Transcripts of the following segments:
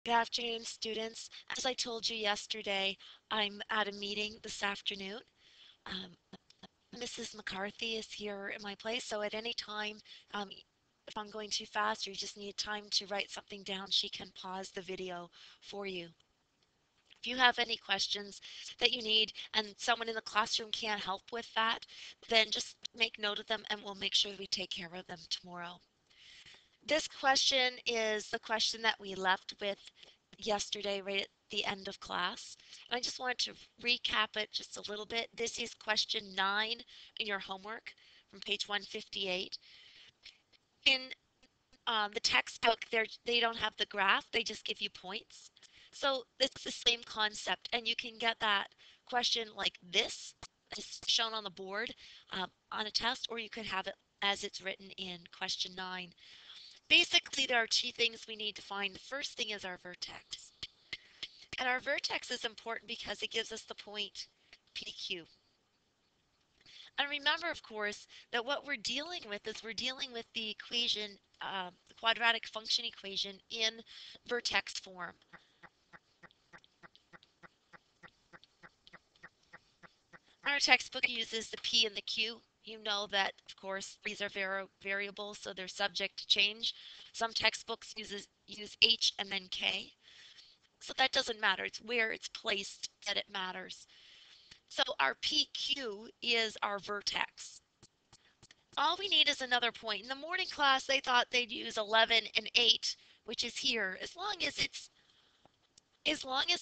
Good afternoon, students. As I told you yesterday, I'm at a meeting this afternoon. Um, Mrs. McCarthy is here in my place, so at any time, if I'm going too fast or you just need time to write something down, she can pause the video for you. If you have any questions that you need and someone in the classroom can't help with that, then just make note of them and we'll make sure we take care of them tomorrow. This question is the question that we left with yesterday right at the end of class. And I just wanted to recap it just a little bit. This is question 9 in your homework from page 158. In the textbook, they don't have the graph, they just give you points. So it's the same concept, and you can get that question like this, as shown on the board on a test, or you could have it as it's written in question 9. Basically, there are two things we need to find. The first thing is our vertex. And our vertex is important because it gives us the point PQ. And remember, of course, that what we're dealing with is we're dealing with the equation, the quadratic function equation in vertex form. Our textbook uses the P and the Q. You know that, of course, these are variables, so they're subject to change. Some textbooks use H and then K. So that doesn't matter. It's where it's placed that it matters. So our PQ is our vertex. All we need is another point. In the morning class, they thought they'd use 11 and 8, which is here. As long as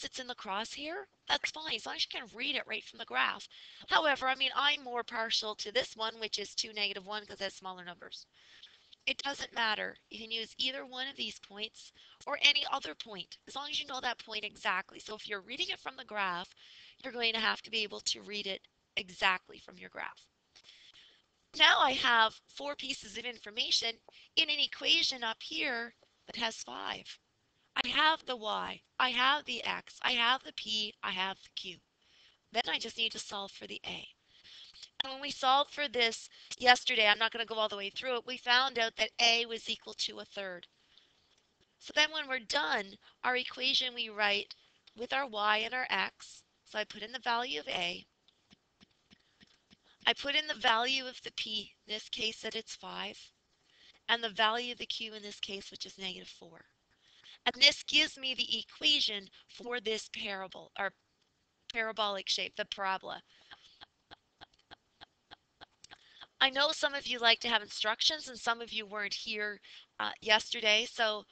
it's in the crosshair, that's fine. As long as you can read it right from the graph. However, I mean, I'm more partial to this one, which is 2, -1, because it has smaller numbers. It doesn't matter. You can use either one of these points or any other point, as long as you know that point exactly. So if you're reading it from the graph, you're going to have to be able to read it exactly from your graph. Now I have 4 pieces of information in an equation up here that has 5. I have the y, I have the x, I have the p, I have the q. Then I just need to solve for the a. And when we solved for this yesterday, I'm not going to go all the way through it, we found out that a was equal to a third. So then when we're done, our equation we write with our y and our x. So I put in the value of a. I put in the value of the p, in this case that it's 5, and the value of the q in this case, which is -4. And this gives me the equation for this parabolic shape, the parabola. I know some of you like to have instructions and some of you weren't here yesterday, so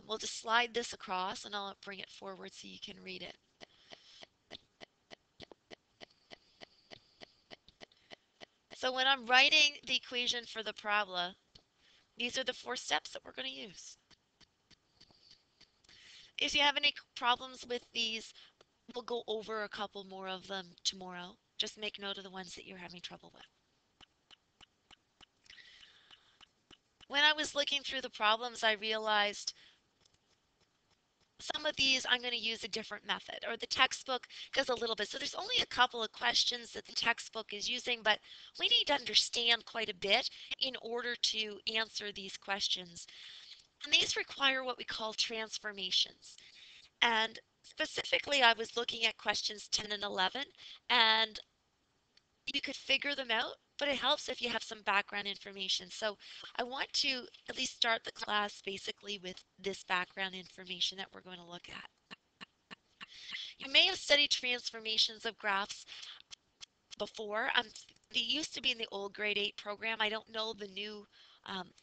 we'll just slide this across and I'll bring it forward so you can read it. So when I'm writing the equation for the parabola, these are the 4 steps that we're going to use. If you have any problems with these, we'll go over a couple more of them tomorrow. Just make note of the ones that you're having trouble with. When I was looking through the problems, I realized some of these I'm going to use a different method, or the textbook does a little bit. So there's only a couple of questions that the textbook is using, but we need to understand quite a bit in order to answer these questions. And these require what we call transformations. And specifically, I was looking at questions 10 and 11, and you could figure them out, but it helps if you have some background information. So I want to at least start the class basically with this background information that we're going to look at. You may have studied transformations of graphs before. They used to be in the old grade 8 program. I don't know the new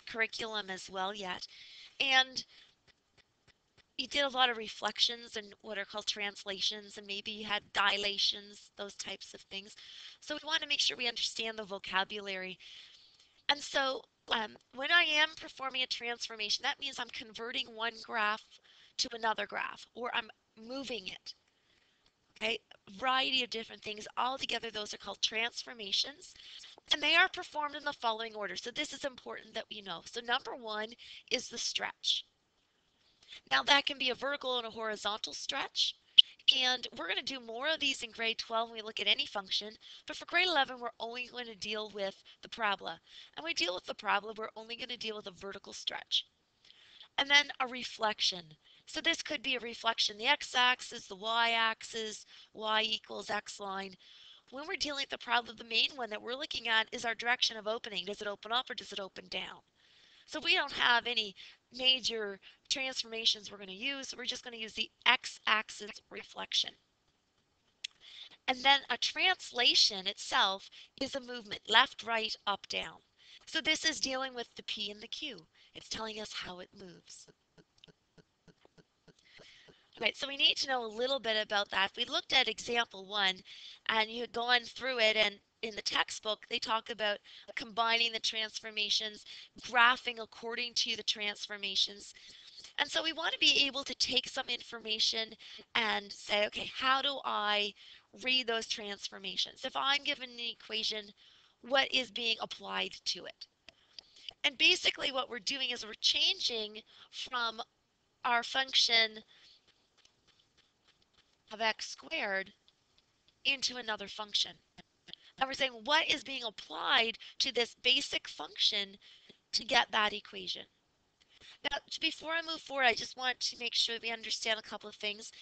curriculum as well yet. And you did a lot of reflections and what are called translations, and maybe you had dilations, those types of things. So we want to make sure we understand the vocabulary. And so when I am performing a transformation, that means I'm converting one graph to another graph, or I'm moving it. Okay, a variety of different things. All together, those are called transformations, and they are performed in the following order. So this is important that we know. So number 1 is the stretch. Now that can be a vertical and a horizontal stretch. And we're going to do more of these in grade 12 when we look at any function. But for grade 11, we're only going to deal with the parabola. And when we deal with the parabola, we're only going to deal with a vertical stretch. And then a reflection. So this could be a reflection, the x-axis, the y-axis, y equals x line. When we're dealing with the problem, the main one that we're looking at is our direction of opening. Does it open up or does it open down? So we don't have any major transformations we're going to use. We're just going to use the x-axis reflection. And then a translation itself is a movement, left, right, up, down. So this is dealing with the P and the Q. It's telling us how it moves. Right, so we need to know a little bit about that. If we looked at example one and you had gone through it, and in the textbook they talk about combining the transformations, graphing according to the transformations. And so we want to be able to take some information and say, okay, how do I read those transformations? If I'm given an equation, what is being applied to it? And basically what we're doing is we're changing from our function of x squared into another function. And we're saying what is being applied to this basic function to get that equation. Now, before I move forward, I just want to make sure we understand a couple of things.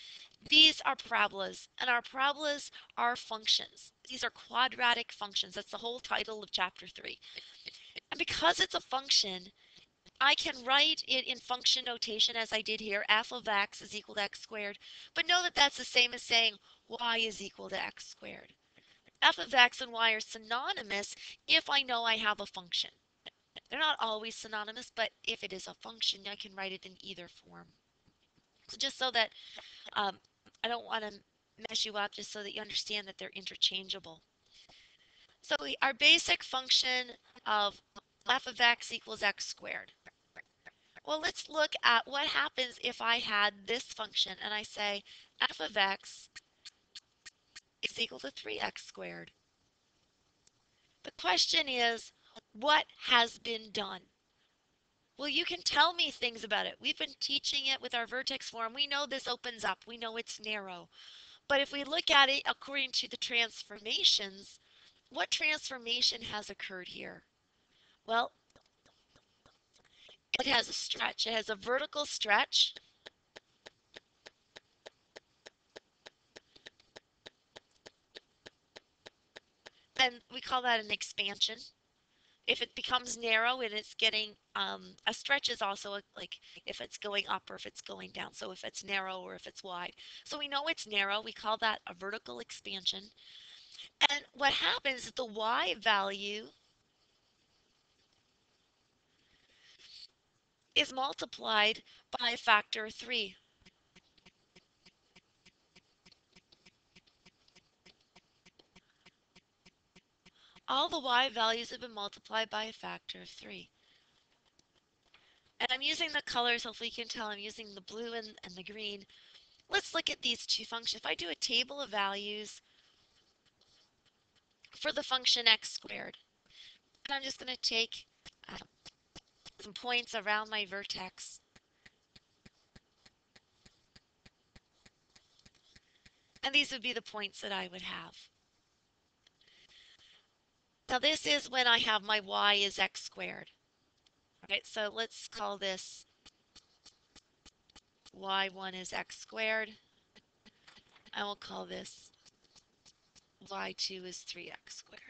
These are parabolas, and our parabolas are functions. These are quadratic functions. That's the whole title of chapter 3. And because it's a function, I can write it in function notation as I did here. F of x is equal to x squared. But know that that's the same as saying y is equal to x squared. F of x and y are synonymous if I know I have a function. They're not always synonymous, but if it is a function, I can write it in either form. So just so that I don't want to mess you up, just so that you understand that they're interchangeable. So our basic function of f of x equals x squared. Well, let's look at what happens if I had this function and I say f of x is equal to 3x squared. The question is, what has been done? Well, you can tell me things about it. We've been teaching it with our vertex form. We know this opens up. We know it's narrow. But if we look at it according to the transformations, what transformation has occurred here? Well, it has a stretch. It has a vertical stretch. And we call that an expansion. If it becomes narrow and it's getting a stretch is also like if it's going up or if it's going down. So if it's narrow or if it's wide. So we know it's narrow. We call that a vertical expansion. And what happens is the y value is multiplied by a factor of 3. All the y values have been multiplied by a factor of 3. And I'm using the colors, hopefully you can tell I'm using the blue and the green. Let's look at these two functions. If I do a table of values for the function x squared, and I'm just going to take uh, some points around my vertex. And these would be the points that I would have. Now this is when I have my y is x squared. Right, so let's call this y1 is x squared. I will call this y2 is 3x squared.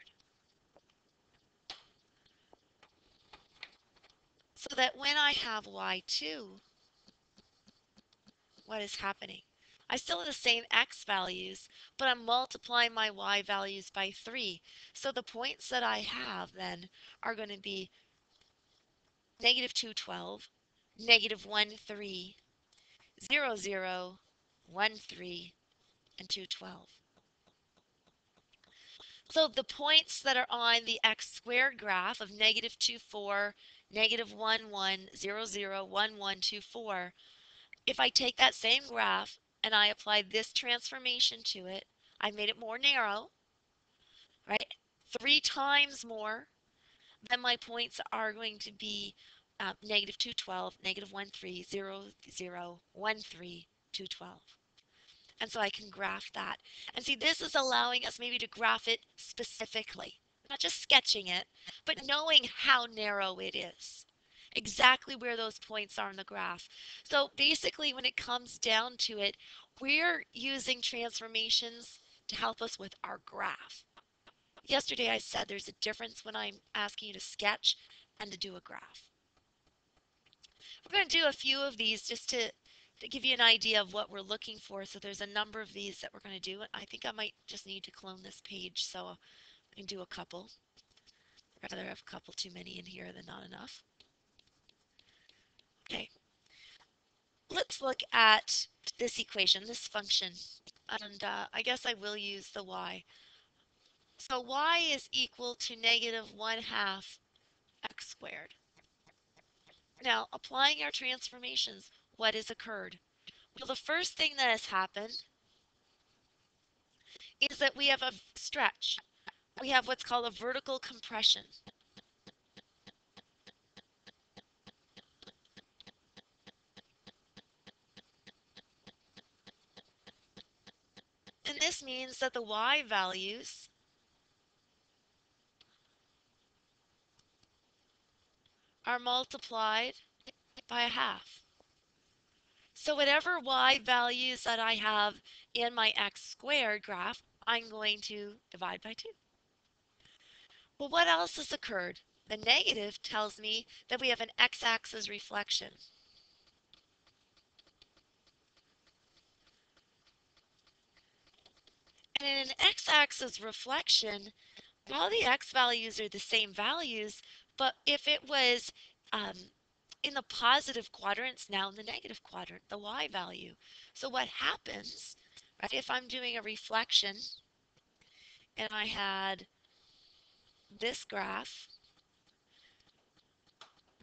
So that when I have y2, what is happening? I still have the same x values, but I'm multiplying my y values by 3. So the points that I have then are going to be negative 2, 12, negative 1, 3, 0, 0, 1, 3, and 2, 12. So the points that are on the x squared graph of negative 2, 4, negative 1, 1, 0, 0, 1, 1, 2, 4, if I take that same graph and I apply this transformation to it, I made it more narrow, right? 3 times more, then my points are going to be negative 2, 12, negative 1, 3, 0, 0, 1, 3, 2, 12. And so I can graph that. And see, this is allowing us maybe to graph it specifically, not just sketching it, but knowing how narrow it is. exactly where those points are in the graph. So basically, when it comes down to it, we're using transformations to help us with our graph. Yesterday I said there's a difference when I'm asking you to sketch and to do a graph. We're going to do a few of these just to give you an idea of what we're looking for. So there's a number of these that we're going to do. I think I might just need to clone this page, so I can do a couple. I'd rather have a couple too many in here than not enough. Okay, let's look at this equation, this function, and I guess I will use the y. So y is equal to negative 1/2 x squared. Now, applying our transformations, what has occurred? Well, the first thing that has happened is that we have a stretch. We have what's called a vertical compression. And this means that the y values are multiplied by a half. So whatever y values that I have in my x squared graph, I'm going to divide by 2. Well, what else has occurred? The negative tells me that we have an x-axis reflection. And in an x-axis reflection, all the x values are the same values, but if it was in the positive quadrant, it's now in the negative quadrant, the y value. So what happens, right, if I'm doing a reflection and I had this graph,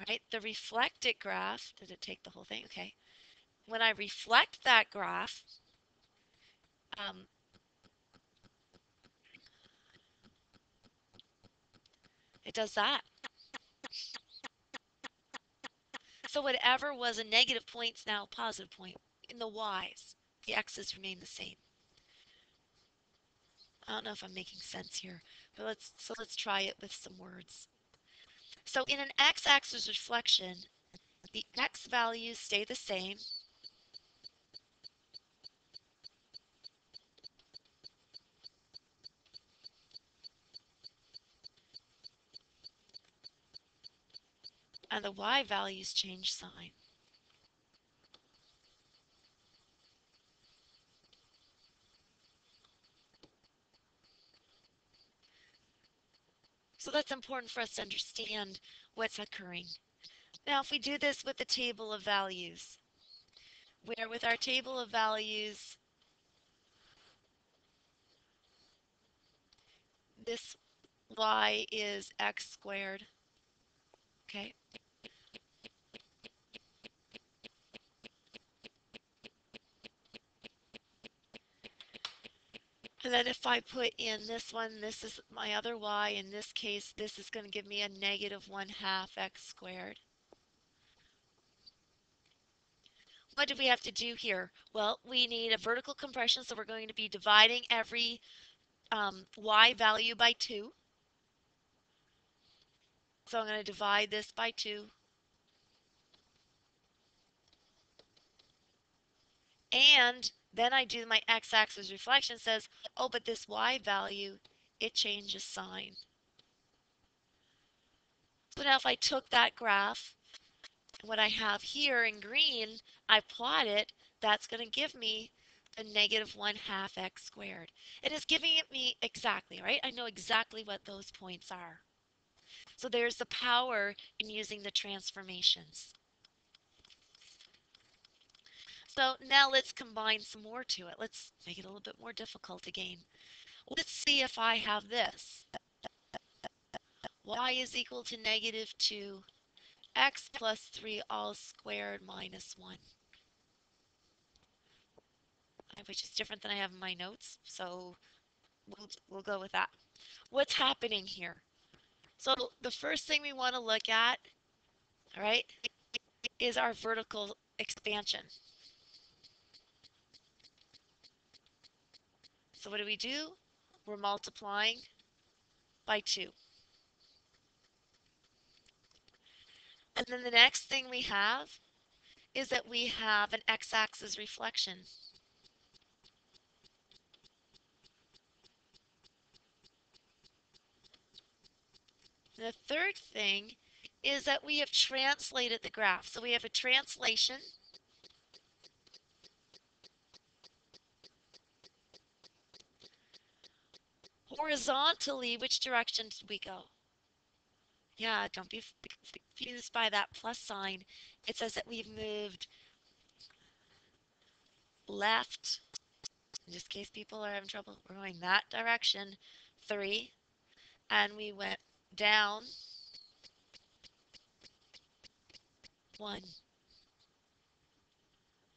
right, the reflected graph, did it take the whole thing? Okay. When I reflect that graph, um, it does that. So whatever was a negative point is now a positive point in the y's. The x's remain the same. I don't know if I'm making sense here, but let's try it with some words. So in an x-axis reflection, the x values stay the same, and the y values change sign. So that's important for us to understand what's occurring. Now, if we do this with the table of values, where with our table of values, this y is x squared, okay? And then if I put in this one, this is my other y. In this case, this is going to give me a negative 1/2 x squared. What do we have to do here? Well, we need a vertical compression, so we're going to be dividing every y value by 2. So I'm going to divide this by 2. And then I do my x-axis reflection, says, oh, but this y value, it changes sign. So now if I took that graph, what I have here in green, I plot it, that's going to give me a negative 1/2 x squared. It is giving it me exactly, right? I know exactly what those points are. So there's the power in using the transformations. So now let's combine some more to it. Let's make it a little bit more difficult again. Let's see if I have this. Y is equal to negative 2 x plus 3 all squared minus 1. Which is different than I have in my notes, so we'll go with that. What's happening here? So the first thing we want to look at, all right, is our vertical expansion. So what do? We're multiplying by 2. And then the next thing we have is that we have an x-axis reflection. The third thing is that we have translated the graph. So we have a translation. Horizontally, which direction did we go? Yeah, don't be confused by that plus sign. It says that we've moved left. In just case people are having trouble, we're going that direction, 3, and we went down, 1.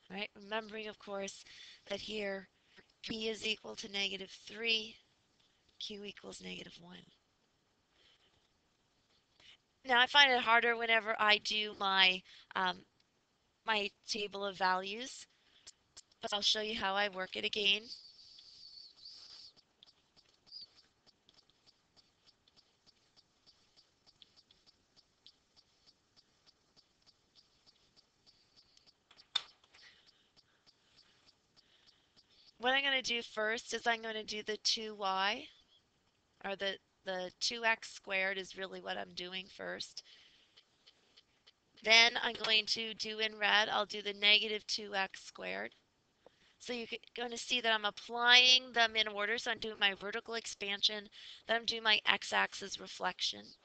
Right? Remembering, of course, that here P is equal to -3, Q equals -1. Now I find it harder whenever I do my table of values, but I'll show you how I work it again. What I'm going to do first is I'm going to do the 2y, or the 2x squared is really what I'm doing first. Then I'm going to do in red, I'll do the -2x squared. So you're going to see that I'm applying them in order. So I'm doing my vertical expansion, then I'm doing my x-axis reflection.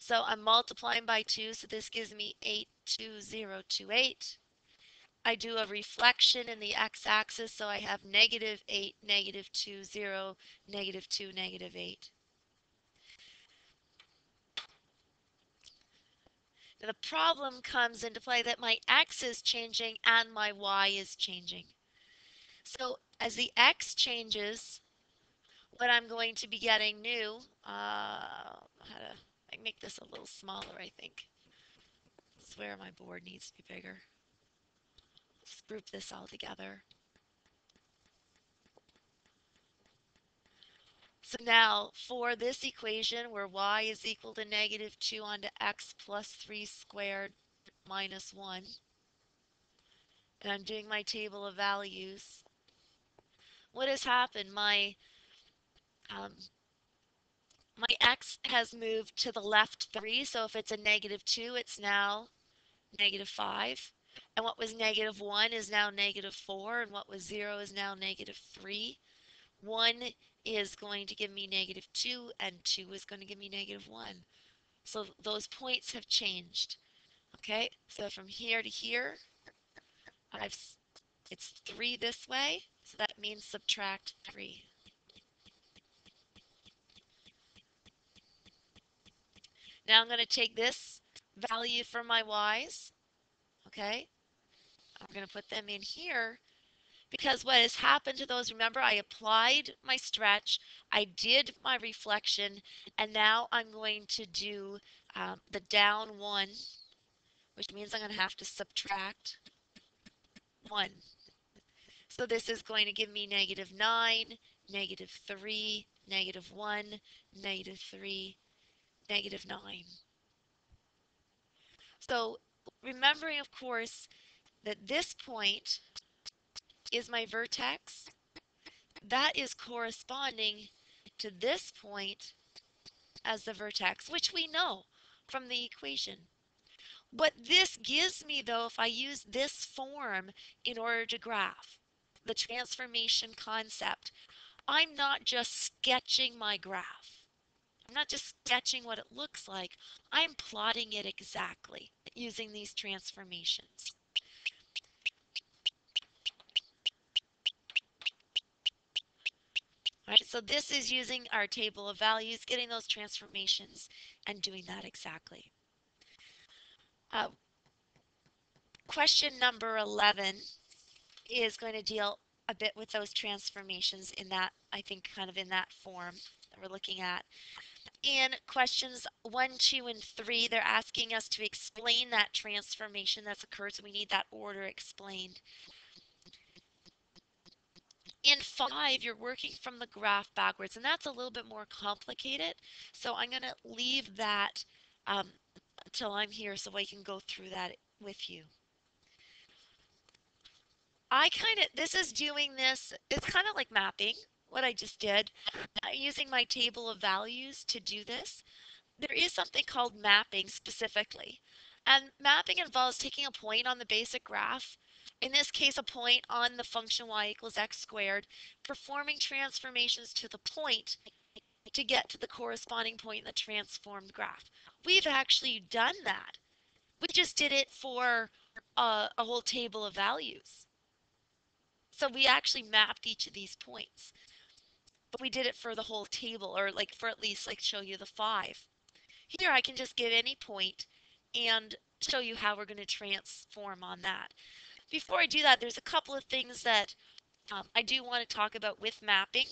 So I'm multiplying by 2, so this gives me 82028. I do a reflection in the x-axis, so I have -8, -20, -2, -8. Now the problem comes into play that my x is changing and my y is changing. So as the x changes, what I'm going to be getting new, how to I make this a little smaller, I think. I swear my board needs to be bigger. Let's group this all together. So now for this equation where y is equal to -2 onto x plus 3 squared minus 1, and I'm doing my table of values, what has happened? Um, my x has moved to the left 3, so if it's a -2, it's now -5. And what was -1 is now -4, and what was 0 is now -3. 1 is going to give me -2, and 2 is going to give me -1. So those points have changed. Okay, so from here to here, I've it's 3 this way, so that means subtract 3. Now I'm going to take this value for my y's, okay? I'm going to put them in here because what has happened to those, remember I applied my stretch, I did my reflection, and now I'm going to do the down 1, which means I'm going to have to subtract 1. So this is going to give me -9, -3, -1, -3, -9. So remembering, of course, that this point is my vertex, that is corresponding to this point as the vertex, which we know from the equation. What this gives me, though, if I use this form in order to graph the transformation concept, I'm not just sketching my graph. I'm not just sketching what it looks like. I'm plotting it exactly using these transformations. All right, so this is using our table of values, getting those transformations, and doing that exactly. Uh, Question number 11 is going to deal a bit with those transformations in that, I think, kind of in that form that we're looking at. In questions 1, 2, and 3, they're asking us to explain that transformation that's occurred, so we need that order explained. In 5, you're working from the graph backwards, and that's a little bit more complicated, so I'm going to leave that until I'm here so I can go through that with you. This is doing this, it's kind of like mapping, what I just did, using my table of values to do this. There is something called mapping specifically. And mapping involves taking a point on the basic graph, in this case a point on the function y equals x squared, performing transformations to the point to get to the corresponding point in the transformed graph. We've actually done that. We just did it for a whole table of values. So we actually mapped each of these points. But we did it for the whole table, or like for at least like show you the 5. Here I can just give any point and show you how we're going to transform on that. Before I do that, there's a couple of things that I do want to talk about with mapping.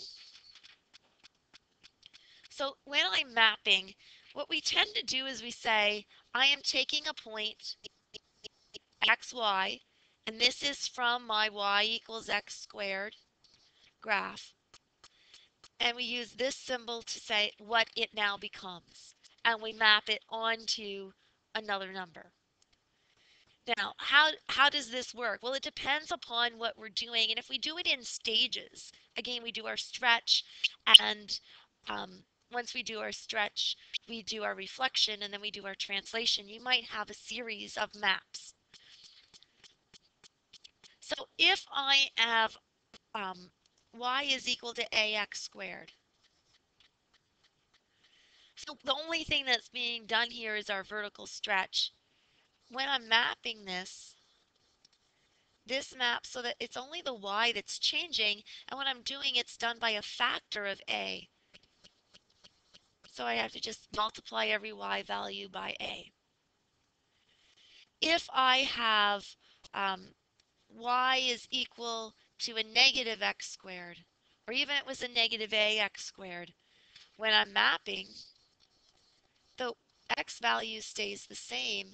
So when I'm mapping, what we tend to do is we say, I am taking a point xy, and this is from my y equals x squared graph, and we use this symbol to say what it now becomes, and we map it onto another number. Now, how does this work? Well, it depends upon what we're doing, and if we do it in stages, again, we do our stretch, and once we do our stretch, we do our reflection, and then we do our translation. You might have a series of maps. So if I have y is equal to ax squared, so the only thing that's being done here is our vertical stretch. When I'm mapping this maps so that it's only the y that's changing, and when I'm doing it's done by a factor of a. So I have to just multiply every y value by a. If I have y is equal to a negative x squared, or even it was a negative ax squared, when I'm mapping, the x value stays the same,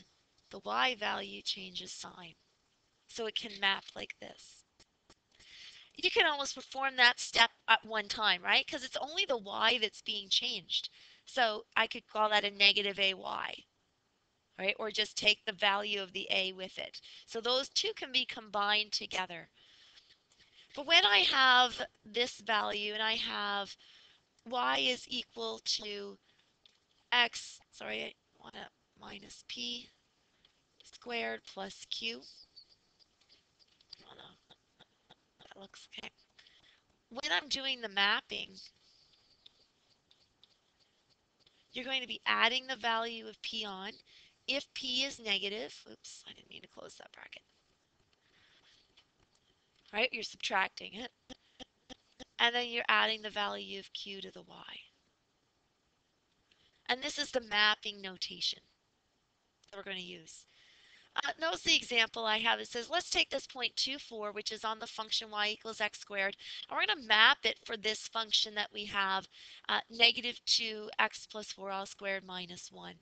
the y value changes sign. So it can map like this. You can almost perform that step at one time, right? Because it's only the y that's being changed. So I could call that a negative ay, right? Or just take the value of the a with it. So those two can be combined together. But when I have this value and I have y is equal to x, sorry, I want to minus p squared plus q. Oh no, that looks okay. When I'm doing the mapping, you're going to be adding the value of p on. If p is negative, oops, I didn't mean to close that bracket. Right, you're subtracting it. And then you're adding the value of q to the y. And this is the mapping notation that we're going to use. Notice the example I have. It says, let's take this point 2, 4, which is on the function y equals x squared, and we're going to map it for this function that we have, negative 2x plus 4 all squared minus 1.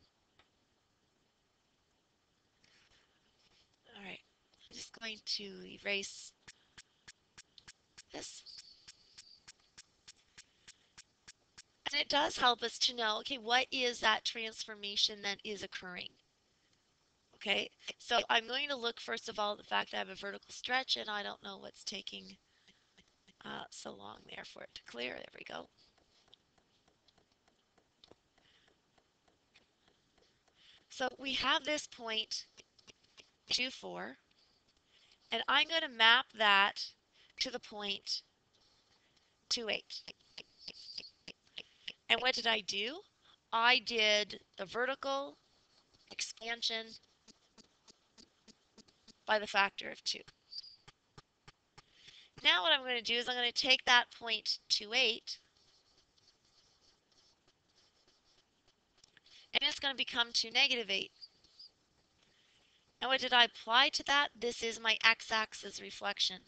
All right, I'm just going to erase this. And it does help us to know, okay, what is that transformation that is occurring? Okay, so I'm going to look first of all at the fact that I have a vertical stretch and I don't know what's taking so long there for it to clear. There we go. So we have this point 2, 4, and I'm going to map that to the point 2, 8. And what did I do? I did the vertical expansion by the factor of 2. Now what I'm going to do is I'm going to take that point 2, 8, and it's going to become 2, negative 8. And what did I apply to that? This is my x-axis reflection.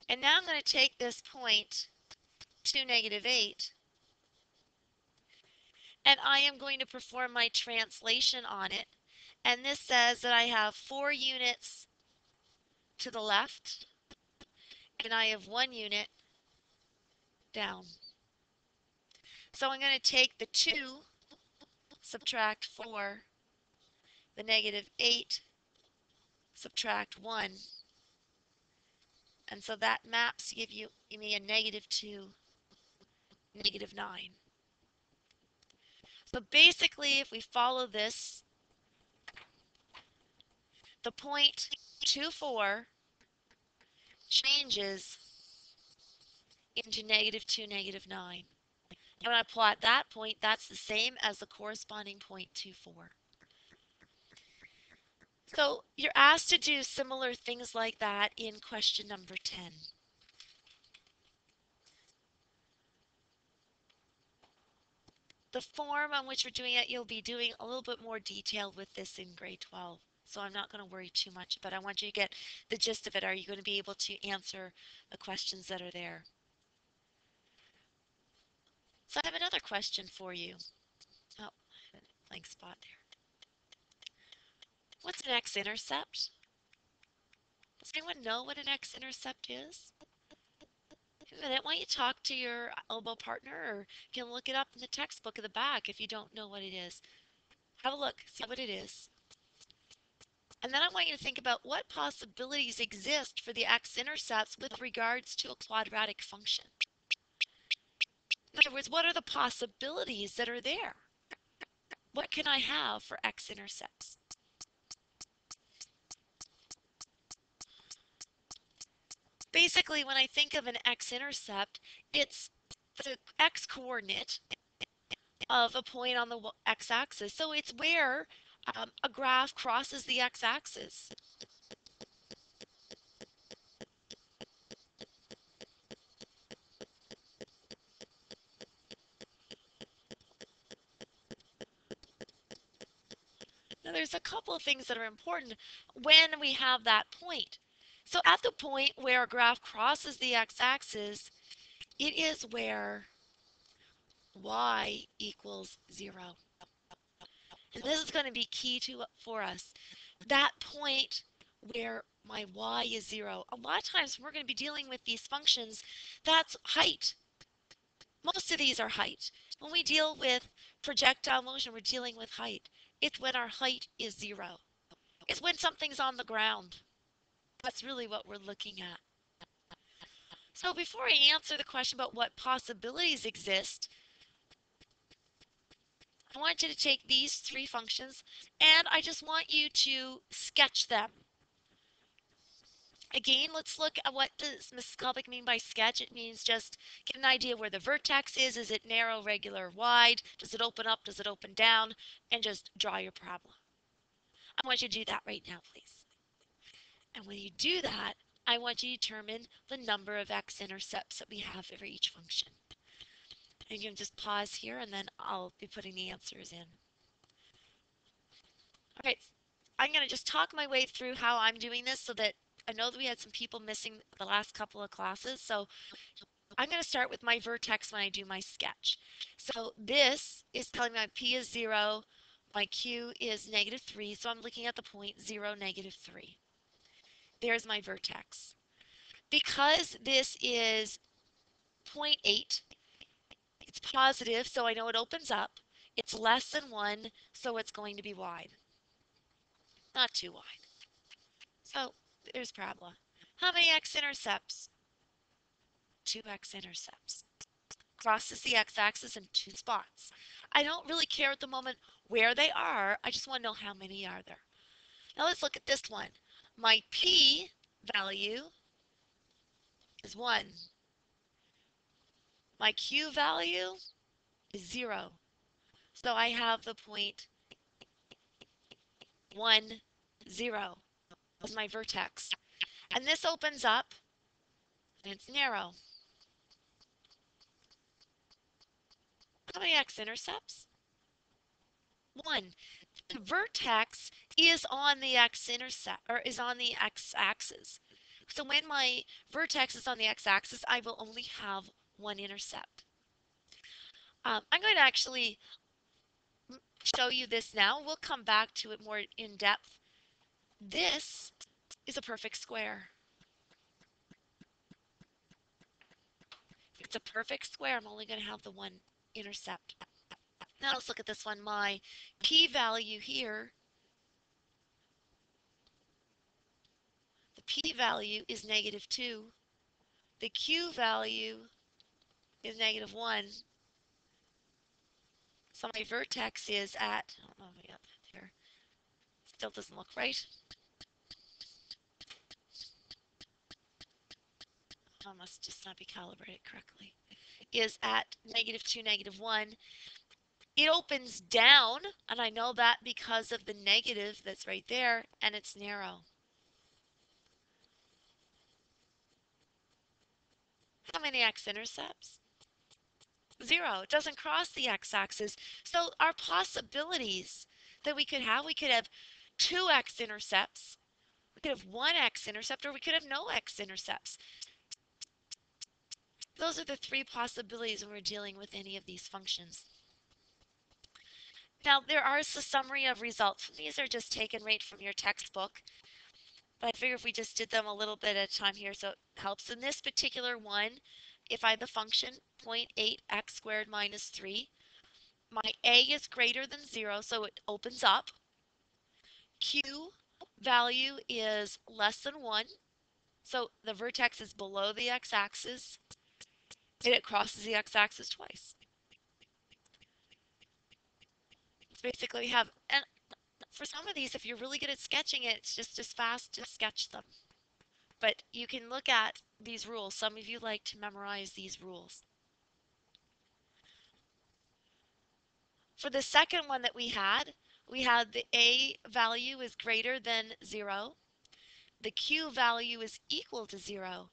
And now I'm going to take this point 2, negative 8, and I am going to perform my translation on it. And this says that I have 4 units to the left, and I have 1 unit down. So I'm going to take the 2, subtract 4, the negative 8, subtract 1, and so that maps give me a negative 2, negative 9. So basically, if we follow this, the point 2, 4 changes into negative 2, negative 9. And when I plot that point, that's the same as the corresponding point 2, 4. So you're asked to do similar things like that in question number 10. The form on which we're doing it, you'll be doing a little bit more detail with this in grade 12. So I'm not going to worry too much, but I want you to get the gist of it. Are you going to be able to answer the questions that are there? So I have another question for you. Oh, I have a blank spot there. What's an x-intercept? Does anyone know what an x-intercept is? A minute, why don't you talk to your elbow partner, or you can look it up in the textbook at the back if you don't know what it is. Have a look, see what it is. And then I want you to think about what possibilities exist for the x-intercepts with regards to a quadratic function. In other words, what are the possibilities that are there? What can I have for x-intercepts? Basically, when I think of an x-intercept, it's the x-coordinate of a point on the x-axis. So it's where a graph crosses the x-axis. Now there's a couple of things that are important when we have that point. So at the point where a graph crosses the x-axis, it is where y equals 0. And this is going to be key for us. That point where my y is 0. A lot of times when we're going to be dealing with these functions, that's height. Most of these are height. When we deal with projectile motion, we're dealing with height. It's when our height is 0. It's when something's on the ground. That's really what we're looking at. So before I answer the question about what possibilities exist, I want you to take these 3 functions and I just want you to sketch them. Again, let's look at what does Mrs. Kolbeck mean by sketch. It means just get an idea where the vertex is. Is it narrow, regular, wide? Does it open up? Does it open down? And just draw your parabola. I want you to do that right now, please. And when you do that, I want you to determine the number of x-intercepts that we have for each function. And you can just pause here and then I'll be putting the answers in. All right, I'm going to just talk my way through how I'm doing this so that I know that we had some people missing the last couple of classes. So I'm going to start with my vertex when I do my sketch. So this is telling me my P is 0, my Q is negative 3, so I'm looking at the point 0, negative 3. There's my vertex. Because this is 0.8, it's positive, so I know it opens up. It's less than 1, so it's going to be wide. Not too wide. So there's parabola. How many x-intercepts? 2 x-intercepts. Crosses the x-axis in 2 spots. I don't really care at the moment where they are. I just want to know how many are there. Now let's look at this one. My P value is 1. My Q value is 0. So I have the point 1, 0 as my vertex. And this opens up and it's narrow. How many x-intercepts? 1. The vertex is on the x-intercept, or is on the x-axis. So when my vertex is on the x-axis, I will only have 1 intercept. I'm going to actually show you this now. We'll come back to it more in depth. This is a perfect square. it's a perfect square, I'm only going to have the one intercept. Now let's look at this one. My p-value here, the p-value is -2. The q-value is -1. So my vertex is at, I don't know if I got that there. Still doesn't look right. I must just not be calibrated correctly. Is at -2, -1. It opens down, and I know that because of the negative that's right there, and it's narrow. How many x-intercepts? 0. It doesn't cross the x-axis. So our possibilities that we could have 2 x-intercepts, we could have 1 x-intercept, or we could have no x-intercepts. Those are the 3 possibilities when we're dealing with any of these functions. Now, there are a summary of results. These are just taken right from your textbook. But I figure if we just did them a little bit at a time here, so it helps. In this particular one, if I have the function 0.8x squared minus 3, my a is greater than 0, so it opens up. Q value is less than 1, so the vertex is below the x-axis, and it crosses the x-axis twice. So basically we have, and for some of these, if you're really good at sketching it, it's just as fast to sketch them. But you can look at these rules. Some of you like to memorize these rules. For the second one that we had the a value is greater than 0. The q value is equal to 0.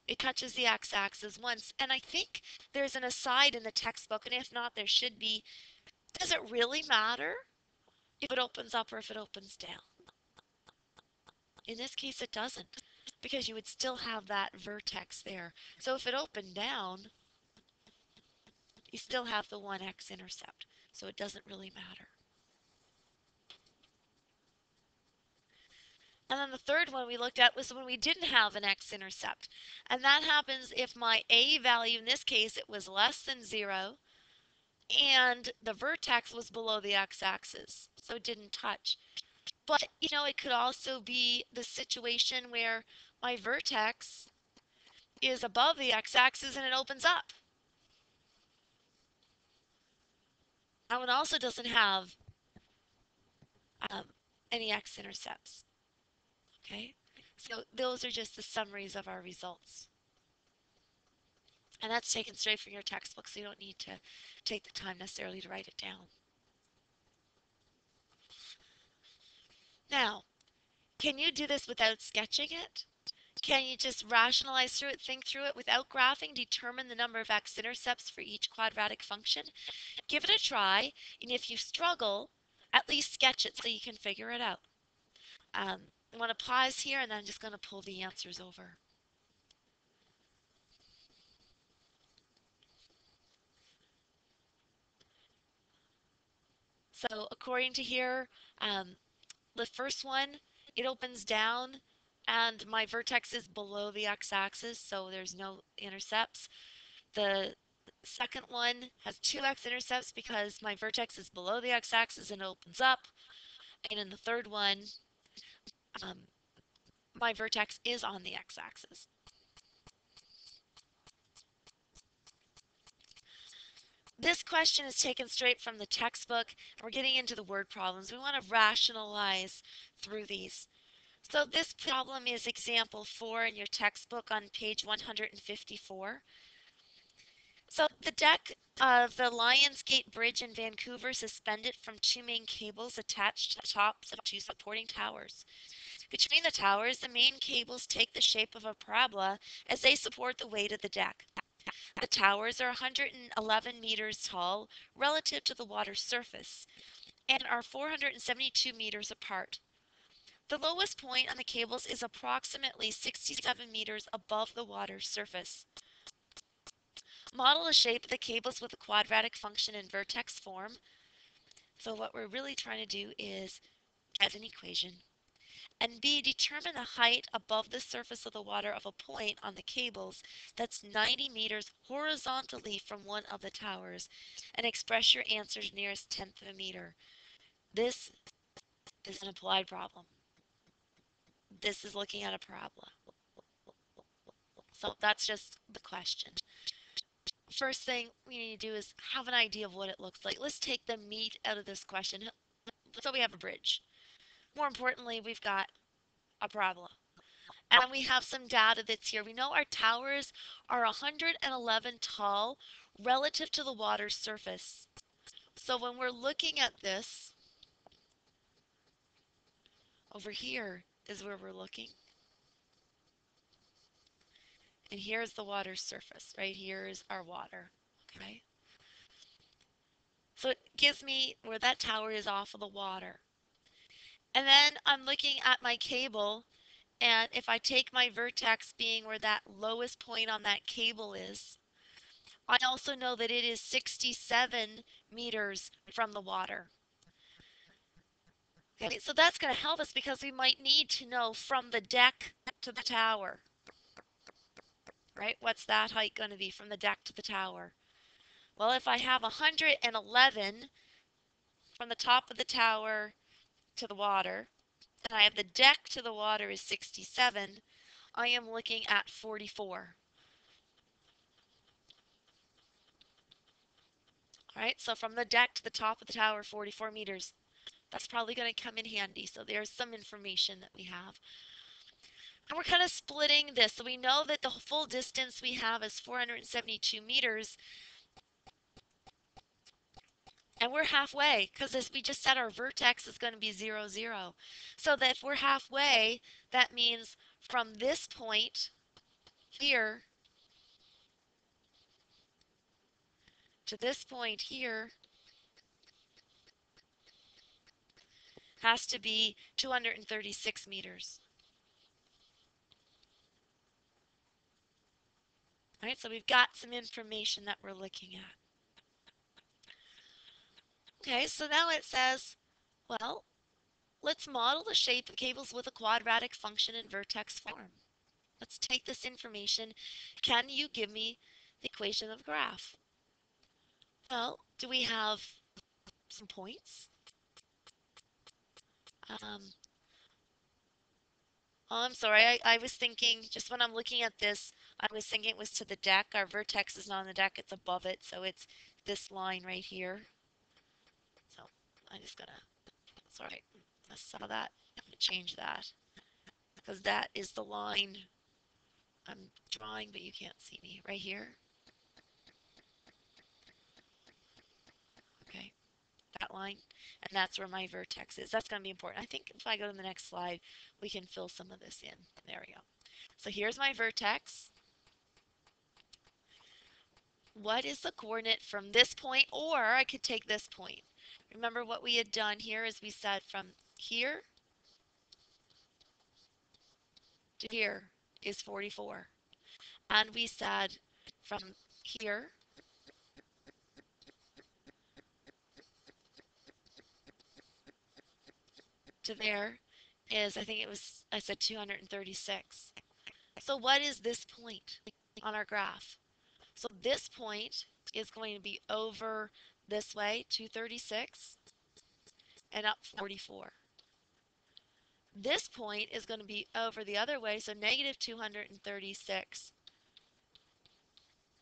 It touches the x-axis once. And I think there's an aside in the textbook, and if not, there should be. Does it really matter if it opens up or if it opens down? In this case, it doesn't, because you would still have that vertex there. So if it opened down, you still have the 1 x-intercept. So it doesn't really matter. And then the third one we looked at was when we didn't have an x-intercept. And that happens if my a value, in this case, it was less than 0, and the vertex was below the x-axis, so it didn't touch. But, it could also be the situation where my vertex is above the x-axis and it opens up. That one also doesn't have any x-intercepts. Okay, so those are just the summaries of our results. And that's taken straight from your textbook, so you don't need to take the time necessarily to write it down. Now, can you do this without sketching it? Can you just rationalize through it, think through it without graphing, determine the number of x-intercepts for each quadratic function? Give it a try, and if you struggle, at least sketch it so you can figure it out. I want to pause here, and then I'm just going to pull the answers over. So according to here, the first one, it opens down, and my vertex is below the x-axis, so there's no intercepts. The second one has 2 x-intercepts because my vertex is below the x-axis and it opens up. And in the third one, my vertex is on the x-axis. This question is taken straight from the textbook. We're getting into the word problems. We want to rationalize through these. So this problem is example 4 in your textbook on page 154. So the deck of the Lionsgate Bridge in Vancouver suspended from 2 main cables attached to the tops of 2 supporting towers. Between the towers, the main cables take the shape of a parabola as they support the weight of the deck. The towers are 111 meters tall relative to the water's surface and are 472 meters apart. The lowest point on the cables is approximately 67 meters above the water's surface. Model the shape of the cables with a quadratic function in vertex form. So what we're really trying to do is get an equation. And B, determine the height above the surface of the water of a point on the cables that's 90 meters horizontally from one of the towers, and express your answers nearest tenth of a meter. This is an applied problem. This is looking at a parabola. So that's just the question. First thing we need to do is have an idea of what it looks like. Let's take the meat out of this question. So we have a bridge. More importantly, we've got a parabola. And we have some data that's here. We know our towers are 111 tall relative to the water's surface. So when we're looking at this, over here is where we're looking. And here's the water's surface. Right here is our water. Okay. So it gives me where that tower is off of the water. And then I'm looking at my cable, and if I take my vertex being where that lowest point on that cable is, I also know that it is 67 meters from the water. Okay, so that's going to help us because we might need to know from the deck to the tower, right? What's that height going to be from the deck to the tower? Well, if I have 111 from the top of the tower to the water, and I have the deck to the water is 67, I am looking at 44. All right, so from the deck to the top of the tower, 44 meters. That's probably going to come in handy. So there's some information that we have. And we're kind of splitting this. So we know that the full distance we have is 472 meters. And we're halfway because as we just said, our vertex is going to be 0, 0. So that if we're halfway, that means from this point here to this point here has to be 236 meters. All right, so we've got some information that we're looking at. Okay, so now it says, well, let's model the shape of cables with a quadratic function in vertex form. Let's take this information. Can you give me the equation of the graph? Well, do we have some points? Um, oh, I'm sorry. I was thinking, just when I'm looking at this, I was thinking it was to the deck. Our vertex is not on the deck, it's above it. So it's this line right here. So I'm just gonna, sorry, I saw that. I'm gonna change that because that is the line I'm drawing, but you can't see me right here. Okay, that line, and that's where my vertex is. That's going to be important. I think if I go to the next slide, we can fill some of this in. There we go. So here's my vertex. What is the coordinate from this point, or I could take this point. Remember what we had done here is we said from here to here is 44. And we said from here to there is, I think it was, I said 236. So what is this point on our graph? So this point is going to be over this way, 236, and up 44. This point is going to be over the other way, so negative 236,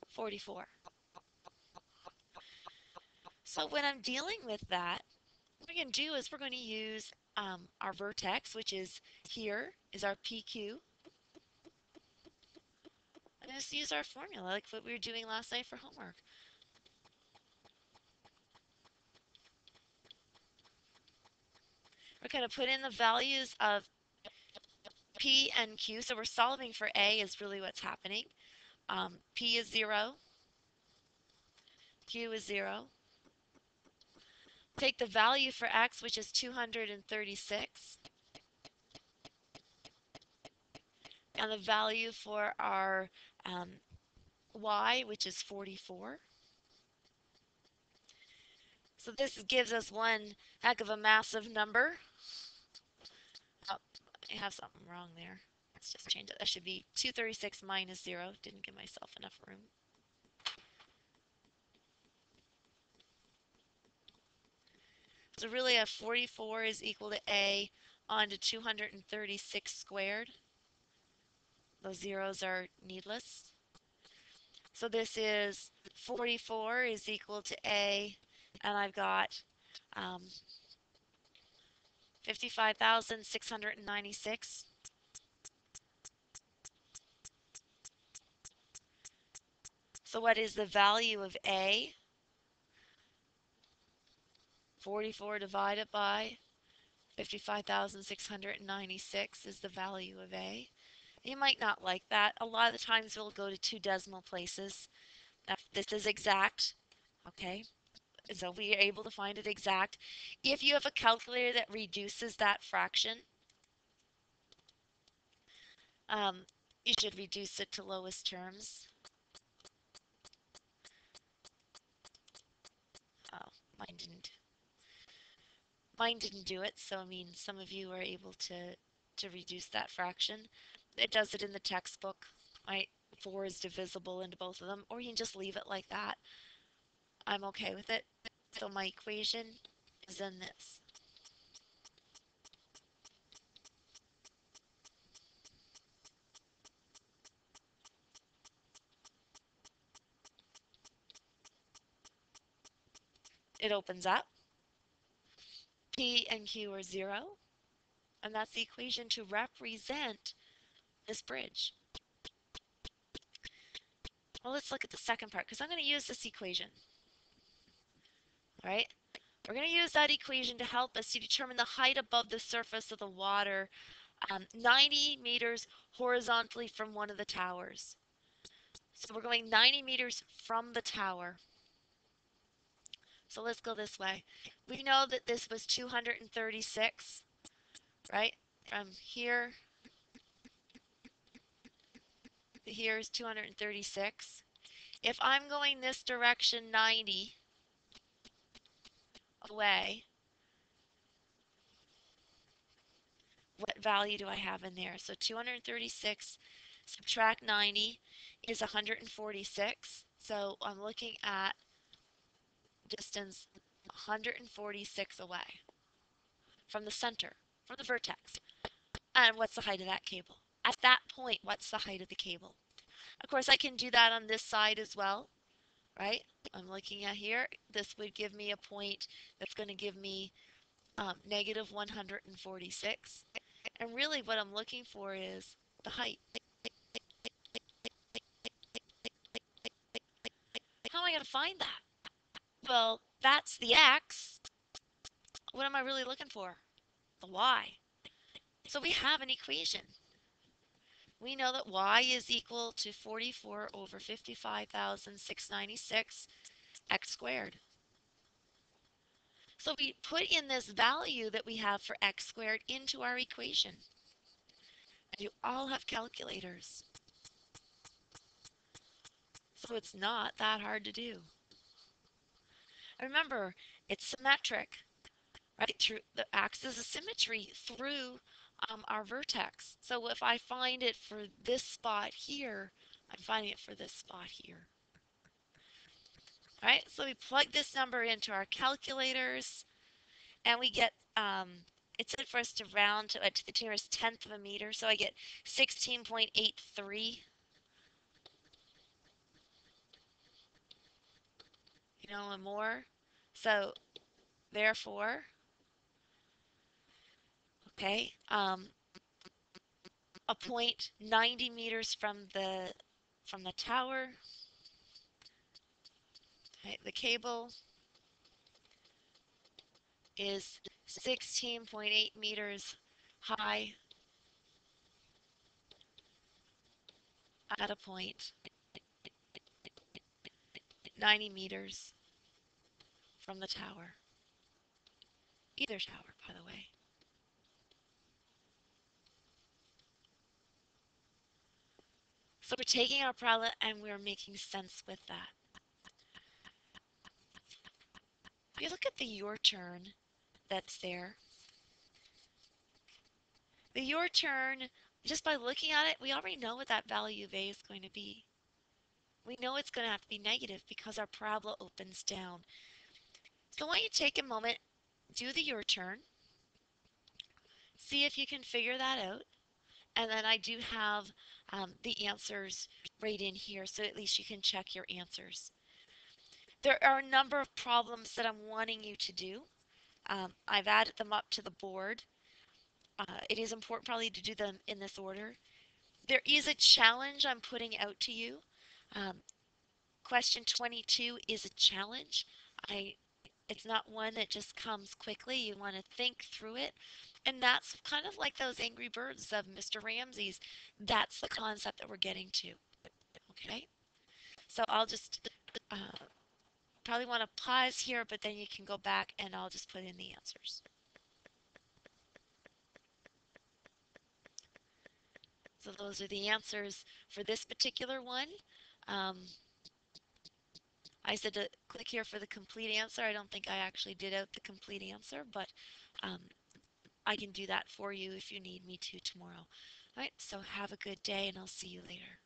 44. So when I'm dealing with that, what we're going to do is we're going to use our vertex, which is here, is our PQ. And just use our formula, like what we were doing last night for homework. We're going to put in the values of P and Q. So we're solving for A is really what's happening. P is 0. Q is 0. Take the value for X, which is 236. And the value for our Y, which is 44. So this gives us one heck of a massive number. I have something wrong there. Let's just change it. That should be 236 minus 0. Didn't give myself enough room. So really a 44 is equal to A onto 236 squared. Those zeros are needless. So this is 44 is equal to A, and I've got 55,696. So what is the value of A? 44 divided by 55,696 is the value of A. You might not like that. A lot of the times we'll go to two decimal places. Now, this is exact, okay? So we are able to find it exact. If you have a calculator that reduces that fraction, you should reduce it to lowest terms. Oh, mine didn't. Mine didn't do it, so I mean, some of you are able to reduce that fraction. It does it in the textbook. Right? 4 is divisible into both of them, or you can just leave it like that. I'm okay with it. So my equation is in this. It opens up. P and Q are 0, and that's the equation to represent this bridge. Well, let's look at the second part, because I'm going to use this equation. All right? We're going to use that equation to help us to determine the height above the surface of the water 90 meters horizontally from one of the towers. So we're going 90 meters from the tower. So let's go this way. We know that this was 236, right? From here to here is 236. If I'm going this direction 90 away, what value do I have in there? So 236 subtract 90 is 146. So I'm looking at distance 146 away from the center, from the vertex. And what's the height of that cable? At that point, what's the height of the cable? Of course, I can do that on this side as well, right? I'm looking at here. This would give me a point that's going to give me negative 146. And really what I'm looking for is the height. How am I going to find that? Well, that's the x. What am I really looking for? The y. So we have an equation. We know that y is equal to 44 over 55,696 x squared. So we put in this value that we have for x squared into our equation. And you all have calculators. So it's not that hard to do. And remember, it's symmetric, right? Through the axis of symmetry through our vertex. So if I find it for this spot here, I'm finding it for this spot here. All right, so we plug this number into our calculators, and we get, it's in for us to round to the nearest tenth of a meter, so I get 16.83, and more. So therefore, okay, a point 90 meters from the tower, okay, the cable is 16.8 meters high at a point 90 meters from the tower. Either tower, by the way. So we're taking our problem and we're making sense with that. If you look at the your turn that's there, The your turn, just by looking at it, we already know what that value of a is going to be. We know it's going to have to be negative because our parabola opens down. So I want you to take a moment, do the your turn, see if you can figure that out. And then I do have the answers right in here, so at least you can check your answers. There are a number of problems that I'm wanting you to do. I've added them up to the board. It is important probably to do them in this order. There is a challenge I'm putting out to you. Um, question 22 is a challenge. I It's not one that just comes quickly. You want to think through it. And that's kind of like those angry birds of Mr. Ramsey's. That's the concept that we're getting to. Okay? So I'll just probably want to pause here, but then you can go back and I'll just put in the answers. So those are the answers for this particular one. Um, I said to click here for the complete answer. I don't think I actually did out the complete answer, but um, I can do that for you if you need me to tomorrow. All right, so have a good day and I'll see you later.